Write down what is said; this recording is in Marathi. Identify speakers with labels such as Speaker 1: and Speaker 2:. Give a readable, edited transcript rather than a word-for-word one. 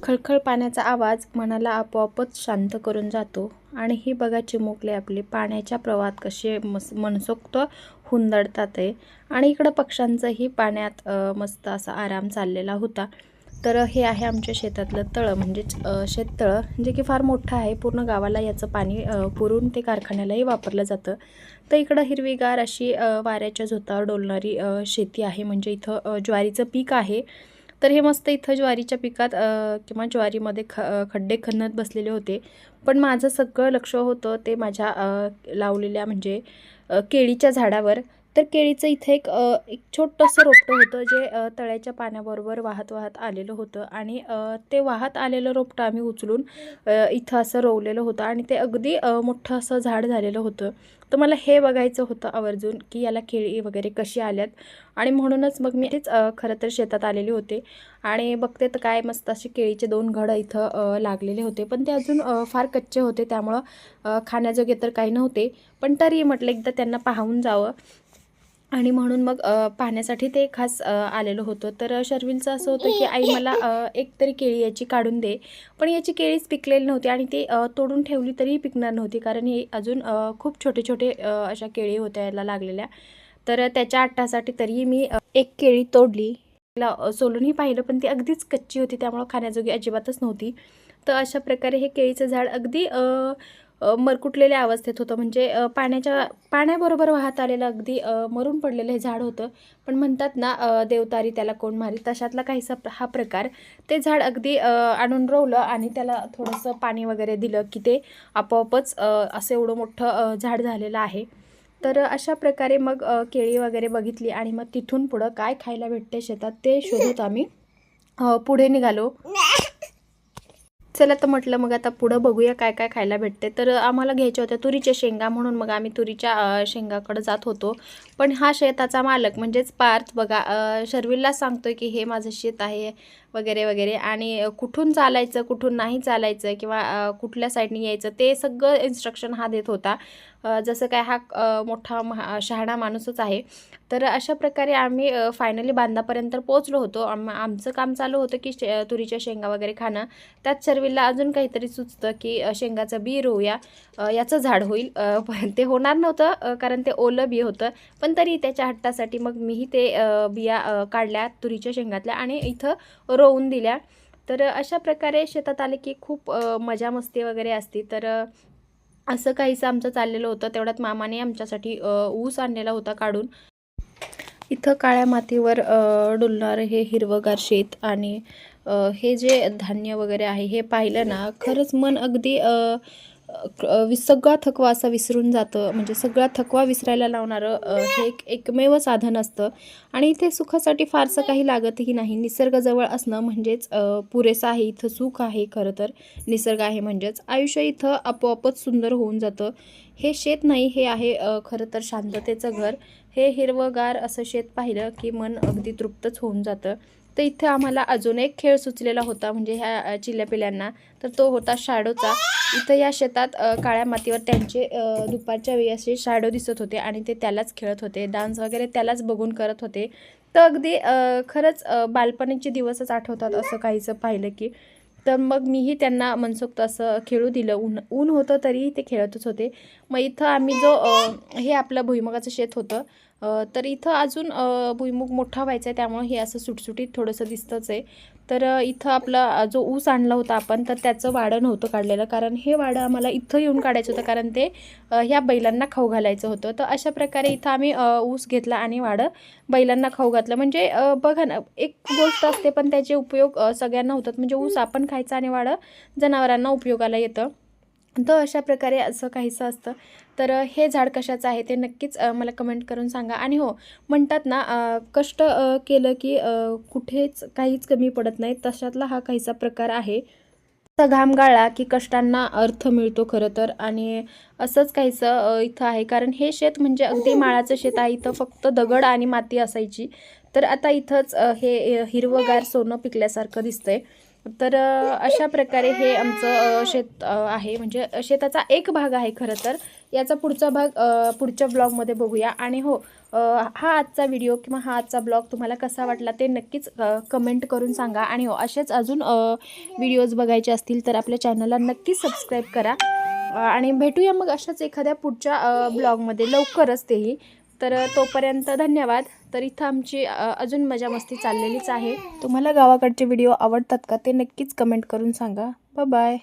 Speaker 1: खळखळ पाण्याचा आवाज मनाला आपोआपच शांत करून जातो आणि ही बघा चिमुकले आपले पाण्याच्या प्रवाहात कसे मनसोक्त हुंदडतात आहे. आणि इकडं पक्ष्यांचंही पाण्यात मस्त असा आराम चाललेला होता. तर हे आहे आमच्या शेतातलं तळं, म्हणजेच शेततळं, जे की फार मोठं आहे. पूर्ण गावाला याचं पाणी पुरून ते कारखान्यालाही वापरलं जातं. तर इकडं हिरवीगार अशी वाऱ्याच्या झोतावर डोलणारी शेती आहे. म्हणजे इथं ज्वारीचं पीक आहे. तर हे मस्त इथं ज्वारीच्या पिकात किंवा ज्वारीमध्ये खड्डे खणत बसलेले होते. पण माझं सगळं लक्ष होतं ते माझ्या लावलेल्या म्हणजे केळीच्या झाडावर. तर केळीचं इथे एक छोटंसं रोपटं होतं, जे तळ्याच्या पाण्याबरोबर वाहत वाहत आलेलं होतं. आणि ते वाहत आलेलं रोपटं आम्ही उचलून इथं असं रोवलेलं होतं आणि ते अगदी मोठं असं झाड झालेलं होतं. तर मला हे बघायचं होतं आवर्जून की याला केळी वगैरे कशी आल्यात. आणि म्हणूनच मग मी तेच खरं तर शेतात आलेले होते आणि बघते तर काय मस्त असे केळीचे 2 घड इथं लागलेले होते. पण ते अजून फार कच्चे होते, त्यामुळं खाण्याजोगे तर काही नव्हते. पण तरी म्हटलं एकदा त्यांना पाहून जावं आणि म्हणून मग पाहण्यासाठी ते खास आलेलं होतं. तर शर्विलचं असं होतं की आई मला एक तरी केळी याची काढून दे. पण याची केळीच पिकलेली नव्हती आणि ते तोडून ठेवली तरीही पिकणार नव्हती, कारण ही अजून खूप छोटे छोटे अशा केळी होत्या याला लागलेल्या. तर त्याच्या आट्टासाठी तरीही मी एक केळी तोडली. तिला सोलूनही पाहिलं, पण ती अगदीच कच्ची होती, त्यामुळं खाण्याजोगी अजिबातच नव्हती. तर अशा प्रकारे हे केळीचं झाड अगदी मरकुटलेल्या अवस्थेत होतं. म्हणजे पाण्याबरोबर वाहत आलेलं अगदी मरून पडलेलं हे झाड होतं. पण म्हणतात ना देवतारी त्याला कोण मारी, तशातला काहीसा हा प्रकार. ते झाड अगदी आणून रोवलं आणि त्याला थोडंसं पाणी वगैरे दिलं की ते आपोआपच असं एवढं मोठं झाड झालेलं आहे. तर अशा प्रकारे मग केळी वगैरे बघितली आणि मग तिथून पुढं काय खायला भेटते शेतात ते शोधत आम्ही पुढे निघालो. चला तर म्हटलं मग आता पुढं बघूया काय काय खायला भेटते. तर आम्हाला घ्यायच्या होत्या तुरीच्या शेंगा, म्हणून मग आम्ही तुरीच्या शेंगाकडे जात होतो. पण हा शेताचा मालक म्हणजेच पार्थ बघा शर्विलला सांगतोय की हे माझं शेत आहे वगैरे वगैरे, आणि कुठून चालायचं कुठून नाही चालायचं किंवा कुठल्या साईडने यायचं ते सगळं इन्स्ट्रक्शन हा देत होता. जसं काय हा मोठा शहाणा माणूसच आहे. तर अशा प्रकारे आम्ही फायनली बांधापर्यंत पोहोचलो होतो. आमचं काम चालू होतं की तुरीच्या शेंगा वगैरे खाणं. त्यात शर्विलला अजून काहीतरी सुचतं की शेंगाचं बी रोवूया, याचं झाड होईल. पण ते होणार नव्हतं कारण ते ओलं बी होतं. पण तरी त्याच्या हट्टासाठी मग मीही ते बिया काढल्या तुरीच्या शेंगातल्या आणि इथं रोवून दिल्या. तर अशा प्रकारे शेतात आले की खूप मजा मस्ती वगैरे असते. तर असं काहीसं आमचं चाललेलं होतं. तेवढ्यात मामाने आमच्यासाठी ऊस आणलेला होता काढून. इथं काळ्या मातीवर डुलणारं हे हिरवंगार शेत आणि हे जे धान्य वगैरे आहे हे पाहिलं ना खरंच मन अगदी सगळा थकवा असा विसरून जातं. म्हणजे सगळा थकवा विसरायला लावणारं हे एकमेव साधन असतं. आणि इथे सुखासाठी फारसं काही लागतही नाही. निसर्ग जवळ असणं म्हणजेच पुरेसं आहे. इथं सुख आहे. खरं तर निसर्ग आहे म्हणजेच आयुष्य इथं आपोआपच सुंदर होऊन जातं. हे शेत नाही, हे आहे खरं तर शांततेचं घर. हे हिरवंगार असं शेत पाहिलं की मन अगदी तृप्तच होऊन जातं. तर इथे आम्हाला अजून एक खेळ सुचलेला होता म्हणजे ह्या चिल्यापिल्यांना. तर तो होता शॅडोचा. इथं या शेतात काळ्या मातीवर त्यांचे दुपारच्या वेळी असे शॅडो दिसत होते आणि ते त्यालाच खेळत होते. डान्स वगैरे त्यालाच बघून करत होते. तर अगदी खरंच बालपणीचे दिवसच आठवतात असं काहीसं पाहिलं की. तर मग मीही त्यांना मनसोक्त असं खेळू दिलं. ऊन होतं तरीही ते खेळतच होते. मग इथं आम्ही जो हे आपलं भुईमुगाचं शेत होतं. तर इथं अजून भुईमुग मोठा व्हायचा आहे, त्यामुळे हे असं सुटसुटीत थोडंसं दिसतंच आहे. तर इथं आपला जो ऊस आणला होता आपण, तर त्याचं वाडं नव्हतं काढलेलं, कारण हे वाडं आम्हाला इथं येऊन काढायचं होतं, कारण ते ह्या बैलांना खाऊ घालायचं होतं. तर अशा प्रकारे इथं आम्ही ऊस घेतला आणि वाडं बैलांना खाऊ घातलं. म्हणजे बघा ना, एक गोष्ट असते पण त्याचे उपयोग सगळ्यांना होतात. म्हणजे ऊस आपण खायचा आणि वाडं जनावरांना उपयोगाला येतं. तर अशा प्रकारे असं काहीसं असतं. तर हे झाड कशाचं आहे ते नक्कीच मला कमेंट करून सांगा. आणि हो, म्हणतात ना कष्ट केलं की कुठेच काहीच कमी पडत नाही, तशातला हा काहीसा प्रकार आहे. असा घाम गाळला की कष्टांना अर्थ मिळतो खरं तर. आणि असंच काहीसं इथं आहे, कारण हे शेत म्हणजे अगदी माळाचं शेत आहे. इथं फक्त दगड आणि माती असायची. तर आता इथंच हे हिरवंगार सोनं पिकल्यासारखं दिसतंय. तर अशा प्रकारे हे आमचं शेत आहे, म्हणजे शेताचा एक भाग आहे खरं तर. याचा पुढचा भाग पुढच्या ब्लॉगमध्ये बघूया. आणि हो, हा आजचा व्हिडिओ किंवा हा आजचा ब्लॉग तुम्हाला कसा वाटला ते नक्कीच कमेंट करून सांगा. आणि हो, असेच अजून व्हिडिओज बघायचे असतील तर आपल्या चॅनलला नक्कीच सबस्क्राईब करा. आणि भेटूया मग अशाच एखाद्या पुढच्या ब्लॉगमध्ये लवकरच तेही. तर तोपर्यंत धन्यवाद. तर इथं आमची अजून मजा मस्ती चाललेलीच आहे. तुम्हाला गावाकडचे व्हिडिओ आवडतात का ते नक्कीच कमेंट करून सांगा. Bye bye.